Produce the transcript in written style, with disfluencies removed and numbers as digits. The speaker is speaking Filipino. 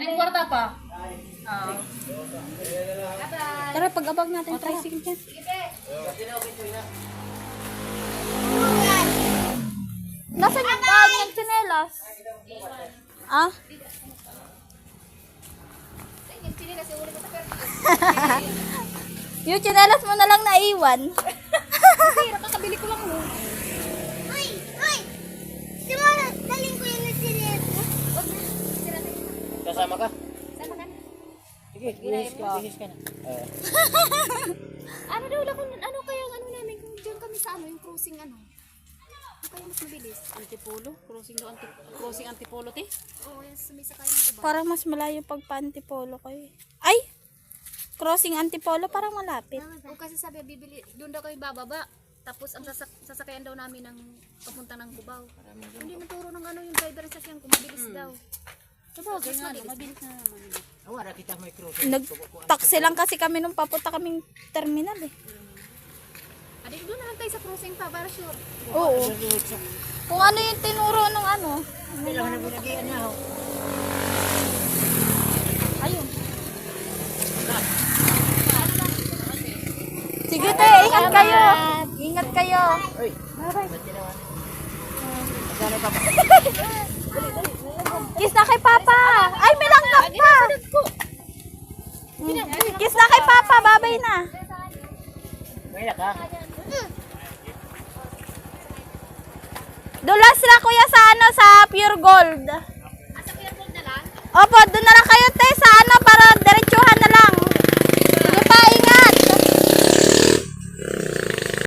Anong kwarta pa? Oo. Tara, pag-abag natin tricycle dyan. Nasaan yung bag ng tsinelas? Ah? Yung tsinelas mo na lang naiwan. Kasi, nakakabili ko lang mo. Uy! Uy! Simula, daling ko yung nagsinet. Kasama ka? Sama ka na. Sige, bihis ka na. Ano daw lang kung ano kaya ang ano namin kung diyan kami sa ano yung crossing ano. Ano kaya mas mabilis? Antipolo? Crossing Antipolo te? Oo, yung sumisa kayo ng tuba. Parang mas malayo pag pa-antipolo kayo. Ay! Crossing antipolo, parang malapit. O kasi sabi bibili doon daw kayo bababa. Tapos ang sasakyan daw namin ng papunta ng Cubao. Hindi naturo ng ano yung driver sa sasakyan kung mabilis daw. Sabagay nga, mabilis na naman. Awara kita may cruise. Nag-taxi lang kasi kami nung papunta kaming terminal eh. Adi, doon na lang tayo sa crossing pa para sure. Oo. Kung ano yung tinuro ng ano. Kailangan na binagyan niya ho. Ayun. Sige te, ingat kayo. Ingat kayo. Uy, ba't tinawan? Magkano pa ba? Kiss na kay Papa. Ay, may langgam pa. Kiss na kay Papa. Babay na. May ka? Dulas na kuya sa ano, sa Pure Gold. Asa Pure Gold na lang? Opo, doon na lang kayo te sa ano para diretsuhan na